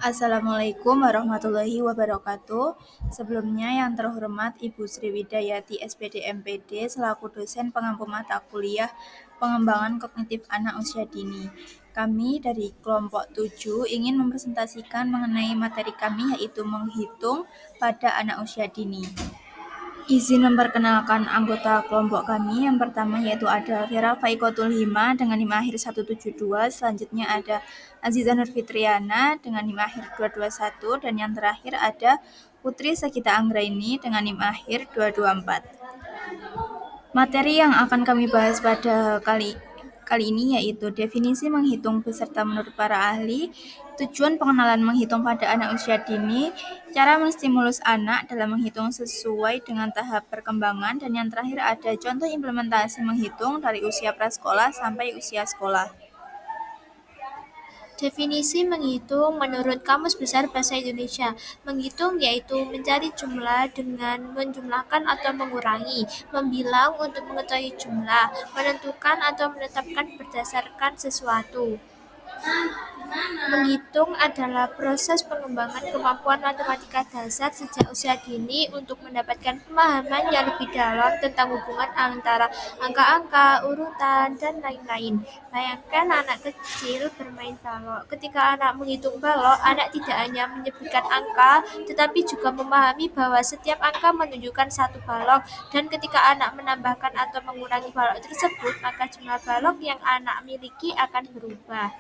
Assalamualaikum warahmatullahi wabarakatuh. Sebelumnya yang terhormat Ibu Sri Widayati SPD MPD selaku dosen pengampu mata kuliah pengembangan kognitif anak usia dini. Kami dari kelompok 7 ingin mempresentasikan mengenai materi kami yaitu menghitung pada anak usia dini. Izin memperkenalkan anggota kelompok kami. Yang pertama yaitu ada Vera Faikotul Hima dengan NIM akhir 172. Selanjutnya ada Aziza Nurfitriana dengan NIM akhir 221. Dan yang terakhir ada Putri Sagita Anggraini dengan NIM akhir 224. Materi yang akan kami bahas pada kali ini yaitu definisi menghitung beserta menurut para ahli, tujuan pengenalan menghitung pada anak usia dini, cara menstimulus anak dalam menghitung sesuai dengan tahap perkembangan, dan yang terakhir ada contoh implementasi menghitung dari usia prasekolah sampai usia sekolah. Definisi menghitung menurut Kamus Besar Bahasa Indonesia. Menghitung yaitu mencari jumlah dengan menjumlahkan atau mengurangi, membilang untuk mengetahui jumlah, menentukan atau menetapkan berdasarkan sesuatu. Menghitung adalah proses pengembangan kemampuan matematika dasar sejak usia dini untuk mendapatkan pemahaman yang lebih dalam tentang hubungan antara angka-angka, urutan, dan lain-lain. Bayangkan anak kecil bermain balok. Ketika anak menghitung balok, anak tidak hanya menyebutkan angka, tetapi juga memahami bahwa setiap angka menunjukkan satu balok, dan ketika anak menambahkan atau mengurangi balok tersebut, maka jumlah balok yang anak miliki akan berubah.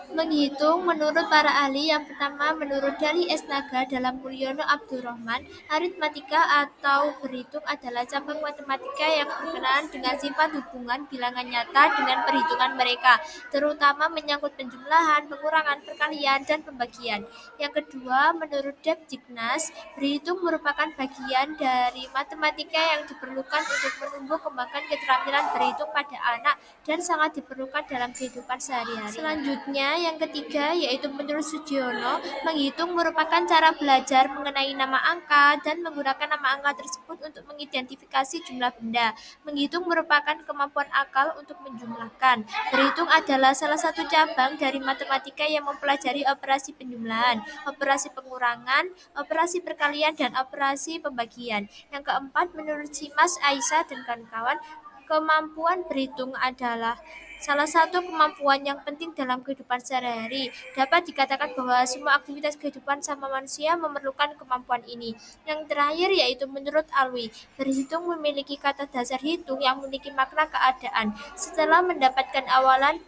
Menghitung menurut para ahli, yang pertama menurut Dali S. Naga dalam Mulyono Abdurrahman, aritmatika atau berhitung adalah cabang matematika yang berkenaan dengan sifat hubungan bilangan nyata dengan perhitungan mereka, terutama menyangkut penjumlahan, pengurangan, perkalian, dan pembagian. Yang kedua, menurut Deb Jignas, berhitung merupakan bagian dari matematika yang diperlukan untuk menumbuh kembangkan keterampilan berhitung pada anak dan sangat diperlukan dalam kehidupan sehari-hari. Selanjutnya, yang ketiga, yaitu menurut Sugiono, menghitung merupakan cara belajar mengenai nama angka dan menggunakan nama angka tersebut untuk mengidentifikasi jumlah benda. Menghitung merupakan kemampuan akal untuk menjumlahkan. Berhitung adalah salah satu cabang dari matematika yang mempelajari operasi penjumlahan, operasi pengurangan, operasi perkalian, dan operasi pembagian. Yang keempat, menurut Simas, Aisyah, dan kawan-kawan, kemampuan berhitung adalah salah satu kemampuan yang penting dalam kehidupan sehari-hari. Dapat dikatakan bahwa semua aktivitas kehidupan sama manusia memerlukan kemampuan ini. Yang terakhir yaitu menurut Alwi, berhitung memiliki kata dasar hitung yang memiliki makna keadaan. Setelah mendapatkan awalan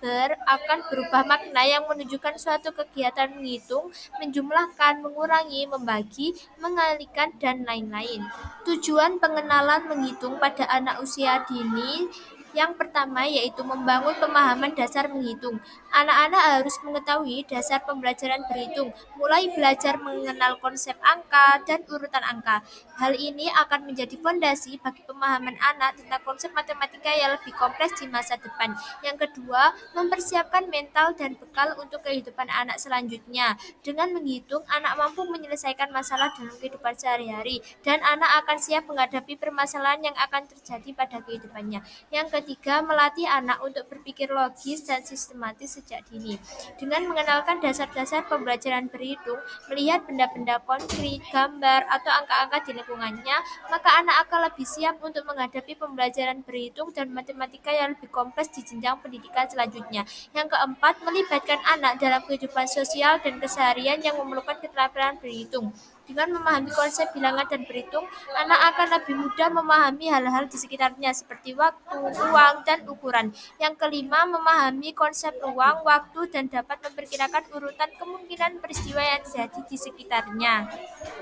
akan berubah makna yang menunjukkan suatu kegiatan menghitung, menjumlahkan, mengurangi, membagi, mengalihkan, dan lain-lain. Tujuan pengenalan menghitung pada anak usia dini yang pertama yaitu membangun pemahaman dasar menghitung. Anak-anak harus mengetahui dasar pembelajaran berhitung, mulai belajar mengenal konsep angka dan urutan angka. Hal ini akan menjadi fondasi bagi pemahaman anak tentang konsep matematika yang lebih kompleks di masa depan. Yang kedua, mempersiapkan mental dan bekal untuk kehidupan anak selanjutnya. Dengan menghitung, anak mampu menyelesaikan masalah dalam kehidupan sehari-hari, dan anak akan siap menghadapi permasalahan yang akan terjadi pada kehidupannya. Yang ketiga, melatih anak untuk berpikir logis dan sistematis sejak dini. Dengan mengenalkan dasar-dasar pembelajaran berhitung, melihat benda-benda konkret, gambar, atau angka-angka di lingkungannya, maka anak akan lebih siap untuk menghadapi pembelajaran berhitung dan matematika yang lebih kompleks di jenjang pendidikan selanjutnya. Yang keempat, melibatkan anak dalam kehidupan sosial dan keseharian yang memerlukan keterampilan berhitung. Dengan memahami konsep bilangan dan berhitung, anak akan lebih mudah memahami hal-hal di sekitarnya seperti waktu, uang, dan ukuran. Yang kelima, memahami konsep ruang, waktu, dan dapat memperkirakan urutan kemungkinan peristiwa yang terjadi di sekitarnya.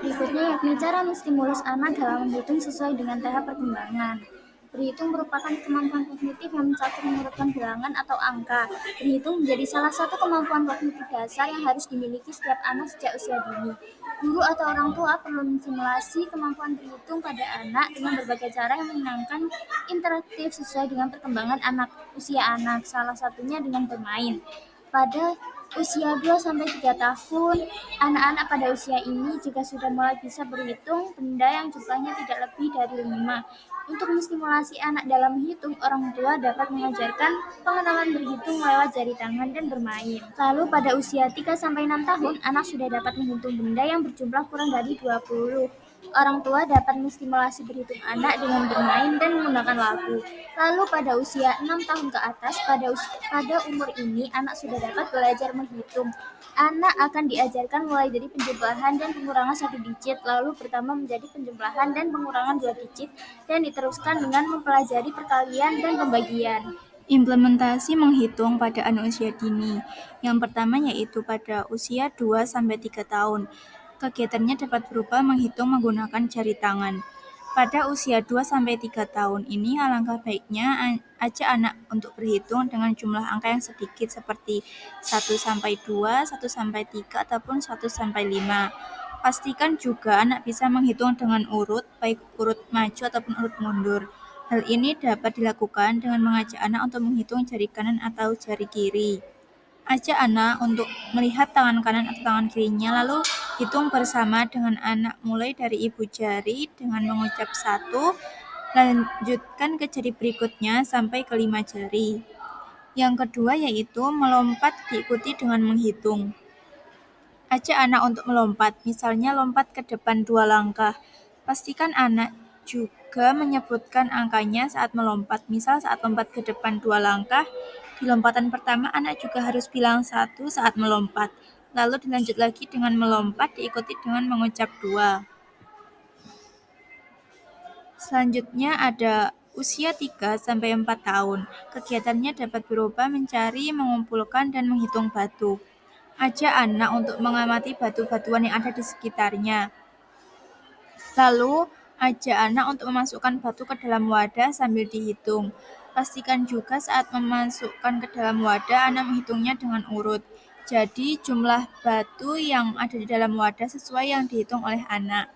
Berikutnya yakni cara menstimulus anak dalam menghitung sesuai dengan tahap perkembangan. Berhitung merupakan kemampuan kognitif yang mencakup mengurutkan bilangan atau angka. Berhitung menjadi salah satu kemampuan kognitif dasar yang harus dimiliki setiap anak sejak usia dini. Guru atau orang tua perlu mensimulasi kemampuan berhitung pada anak dengan berbagai cara yang menyenangkan, interaktif sesuai dengan perkembangan usia anak, salah satunya dengan bermain. Pada Usia 2-3 tahun, anak-anak pada usia ini juga sudah mulai bisa berhitung benda yang jumlahnya tidak lebih dari 5. Untuk menstimulasi anak dalam menghitung, orang tua dapat mengajarkan pengenalan berhitung lewat jari tangan dan bermain. Lalu pada usia 3-6 tahun, anak sudah dapat menghitung benda yang berjumlah kurang dari 20. Orang tua dapat menstimulasi berhitung anak dengan bermain dan menggunakan lagu. Lalu pada usia 6 tahun ke atas, pada umur ini anak sudah dapat belajar menghitung. Anak akan diajarkan mulai dari penjumlahan dan pengurangan 1 digit, lalu bertambah menjadi penjumlahan dan pengurangan 2 digit, dan diteruskan dengan mempelajari perkalian dan pembagian. Implementasi menghitung pada anak usia dini. Yang pertama yaitu pada usia 2-3 tahun. Kegiatannya dapat berupa menghitung menggunakan jari tangan. Pada usia 2-3 tahun ini alangkah baiknya ajak anak untuk berhitung dengan jumlah angka yang sedikit seperti 1-2, 1-3 ataupun 1-5. Pastikan juga anak bisa menghitung dengan urut, baik urut maju ataupun urut mundur. Hal ini dapat dilakukan dengan mengajak anak untuk menghitung jari kanan atau jari kiri. Ajak anak untuk melihat tangan kanan atau tangan kirinya, lalu hitung bersama dengan anak mulai dari ibu jari dengan mengucap 1, lanjutkan ke jari berikutnya sampai ke 5 jari. Yang kedua yaitu melompat diikuti dengan menghitung. Ajak anak untuk melompat, misalnya lompat ke depan 2 langkah. Pastikan anak juga menyebutkan angkanya saat melompat. Misal saat lompat ke depan 2 langkah, di lompatan pertama anak juga harus bilang 1 saat melompat. Lalu dilanjut lagi dengan melompat diikuti dengan mengucap 2. Selanjutnya ada usia 3-4 tahun. Kegiatannya dapat berupa mencari, mengumpulkan, dan menghitung batu. Ajak anak untuk mengamati batu-batuan yang ada di sekitarnya. Lalu, ajak anak untuk memasukkan batu ke dalam wadah sambil dihitung. Pastikan juga saat memasukkan ke dalam wadah, anak menghitungnya dengan urut. Jadi, jumlah batu yang ada di dalam wadah sesuai yang dihitung oleh anak.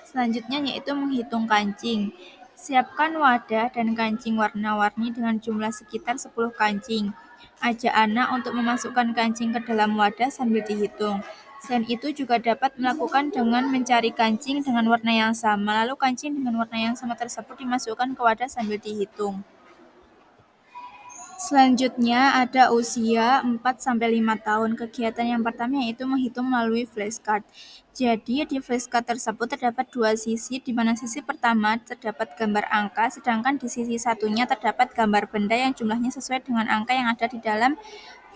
Selanjutnya yaitu menghitung kancing. Siapkan wadah dan kancing warna-warni dengan jumlah sekitar 10 kancing. Ajak anak untuk memasukkan kancing ke dalam wadah sambil dihitung. Selain itu juga dapat melakukan dengan mencari kancing dengan warna yang sama, lalu kancing dengan warna yang sama tersebut dimasukkan ke wadah sambil dihitung. Selanjutnya ada usia 4-5 tahun. Kegiatan yang pertama yaitu menghitung melalui flashcard. Jadi di flashcard tersebut terdapat 2 sisi, di mana sisi pertama terdapat gambar angka, sedangkan di sisi satunya terdapat gambar benda yang jumlahnya sesuai dengan angka yang ada di dalam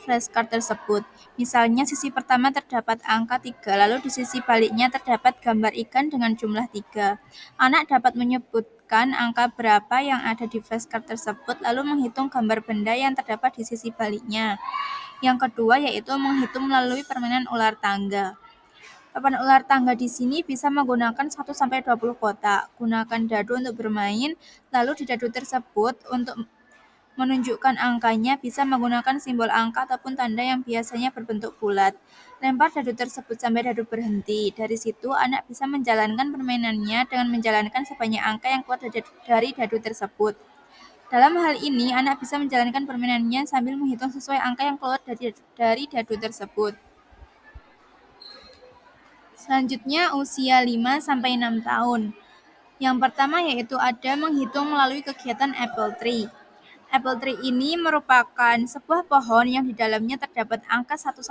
flashcard tersebut. Misalnya sisi pertama terdapat angka 3, lalu di sisi baliknya terdapat gambar ikan dengan jumlah 3. Anak dapat menyebutkan angka berapa yang ada di flashcard tersebut, lalu menghitung gambar benda yang terdapat di sisi baliknya. Yang kedua yaitu menghitung melalui permainan ular tangga. Papan ular tangga di sini bisa menggunakan 1-20 kotak. Gunakan dadu untuk bermain, lalu di dadu tersebut untuk menunjukkan angkanya bisa menggunakan simbol angka ataupun tanda yang biasanya berbentuk bulat. Lempar dadu tersebut sampai dadu berhenti. Dari situ anak bisa menjalankan permainannya dengan menjalankan sebanyak angka yang keluar dari dadu tersebut. Dalam hal ini, anak bisa menjalankan permainannya sambil menghitung sesuai angka yang keluar dari dadu tersebut. Selanjutnya usia 5-6 tahun. Yang pertama yaitu ada menghitung melalui kegiatan apple tree. Apple tree ini merupakan sebuah pohon yang di dalamnya terdapat angka 1-15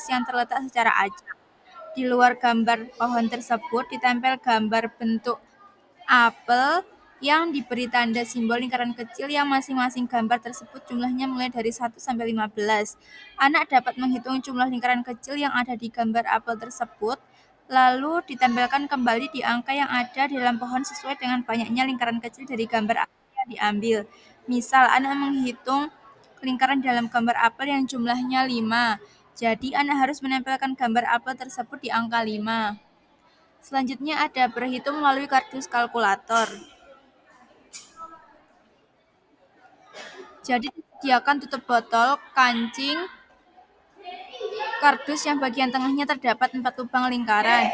yang terletak secara acak. Di luar gambar pohon tersebut ditempel gambar bentuk apel yang diberi tanda simbol lingkaran kecil yang masing-masing gambar tersebut jumlahnya mulai dari 1-15. Anak dapat menghitung jumlah lingkaran kecil yang ada di gambar apel tersebut, lalu ditempelkan kembali di angka yang ada di dalam pohon sesuai dengan banyaknya lingkaran kecil dari gambar apel yang diambil. Misal, anak menghitung lingkaran dalam gambar apel yang jumlahnya 5. Jadi, anak harus menempelkan gambar apel tersebut di angka 5. Selanjutnya ada berhitung melalui kardus kalkulator. Jadi disediakan tutup botol, kancing, kardus yang bagian tengahnya terdapat 4 lubang lingkaran.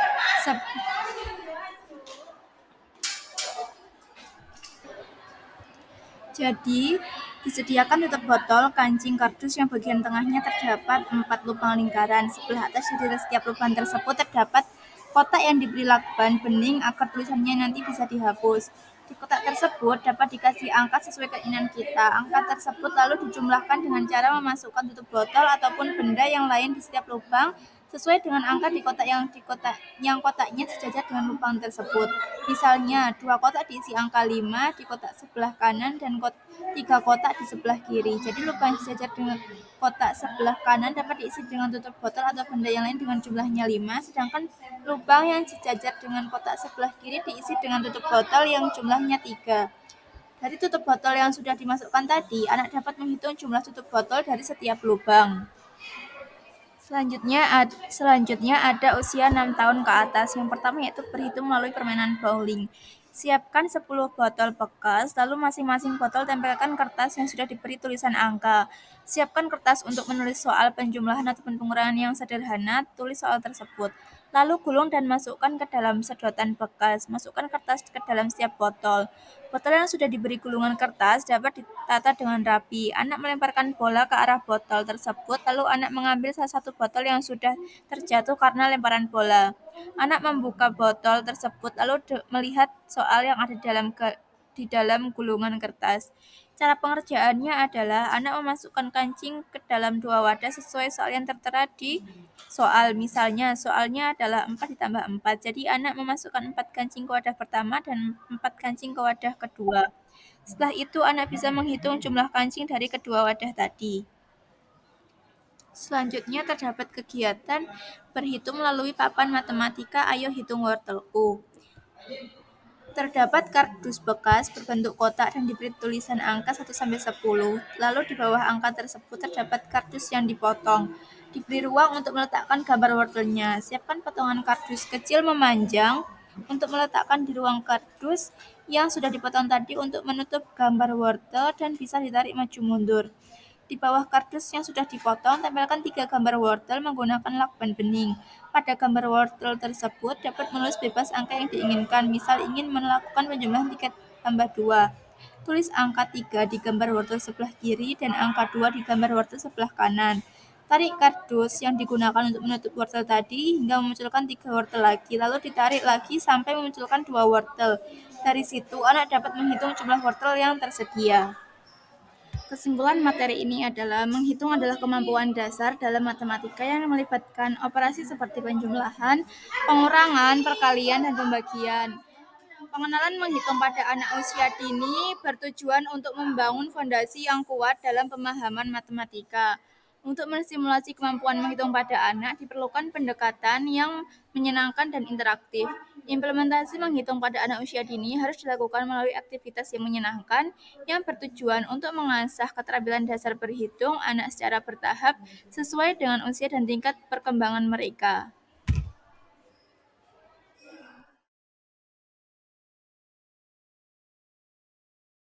Jadi Disediakan tutup botol, kancing, kardus yang bagian tengahnya terdapat 4 lubang lingkaran. Sebelah atas dari setiap lubang tersebut terdapat kotak yang diberi lakban bening agar tulisannya nanti bisa dihapus. Di kotak tersebut dapat dikasih angka sesuai keinginan kita. Angka tersebut lalu dijumlahkan dengan cara memasukkan tutup botol ataupun benda yang lain di setiap lubang sesuai dengan angka di kotak yang kotaknya sejajar dengan lubang tersebut. Misalnya, 2 kotak diisi angka 5 di kotak sebelah kanan dan 3 kotak di sebelah kiri. Jadi lubang yang sejajar dengan kotak sebelah kanan dapat diisi dengan tutup botol atau benda yang lain dengan jumlahnya 5, sedangkan lubang yang sejajar dengan kotak sebelah kiri diisi dengan tutup botol yang jumlahnya 3. Dari tutup botol yang sudah dimasukkan tadi, anak dapat menghitung jumlah tutup botol dari setiap lubang. Selanjutnya ada usia 6 tahun ke atas. Yang pertama yaitu berhitung melalui permainan bowling. Siapkan 10 botol bekas, lalu masing-masing botol tempelkan kertas yang sudah diberi tulisan angka. Siapkan kertas untuk menulis soal penjumlahan ataupun pengurangan yang sederhana, tulis soal tersebut. Lalu gulung dan masukkan ke dalam sedotan bekas. Masukkan kertas ke dalam setiap botol. Botol yang sudah diberi gulungan kertas dapat ditata dengan rapi. Anak melemparkan bola ke arah botol tersebut, lalu anak mengambil salah satu botol yang sudah terjatuh karena lemparan bola. Anak membuka botol tersebut, lalu melihat soal yang ada di dalam gulungan kertas. Cara pengerjaannya adalah anak memasukkan kancing ke dalam 2 wadah sesuai soal yang tertera di soal. Misalnya, soalnya adalah 4 ditambah 4. Jadi, anak memasukkan 4 kancing ke wadah pertama dan 4 kancing ke wadah kedua. Setelah itu, anak bisa menghitung jumlah kancing dari kedua wadah tadi. Selanjutnya terdapat kegiatan berhitung melalui papan matematika Ayo Hitung Wortelku. Terdapat kardus bekas berbentuk kotak dan diberi tulisan angka 1-10. Lalu di bawah angka tersebut terdapat kardus yang dipotong. Diberi ruang untuk meletakkan gambar wortelnya. Siapkan potongan kardus kecil memanjang untuk meletakkan di ruang kardus yang sudah dipotong tadi untuk menutup gambar wortel dan bisa ditarik maju mundur. Di bawah kardus yang sudah dipotong, tempelkan 3 gambar wortel menggunakan lakban bening. Pada gambar wortel tersebut dapat menulis bebas angka yang diinginkan. Misal ingin melakukan penjumlahan 3 tambah 2. Tulis angka 3 di gambar wortel sebelah kiri dan angka 2 di gambar wortel sebelah kanan. Tarik kardus yang digunakan untuk menutup wortel tadi hingga memunculkan 3 wortel lagi, lalu ditarik lagi sampai memunculkan 2 wortel. Dari situ, anak dapat menghitung jumlah wortel yang tersedia. Kesimpulan materi ini adalah menghitung adalah kemampuan dasar dalam matematika yang melibatkan operasi seperti penjumlahan, pengurangan, perkalian, dan pembagian. Pengenalan menghitung pada anak usia dini bertujuan untuk membangun fondasi yang kuat dalam pemahaman matematika. Untuk menstimulasi kemampuan menghitung pada anak, diperlukan pendekatan yang menyenangkan dan interaktif. Implementasi menghitung pada anak usia dini harus dilakukan melalui aktivitas yang menyenangkan, yang bertujuan untuk mengasah keterampilan dasar berhitung anak secara bertahap sesuai dengan usia dan tingkat perkembangan mereka.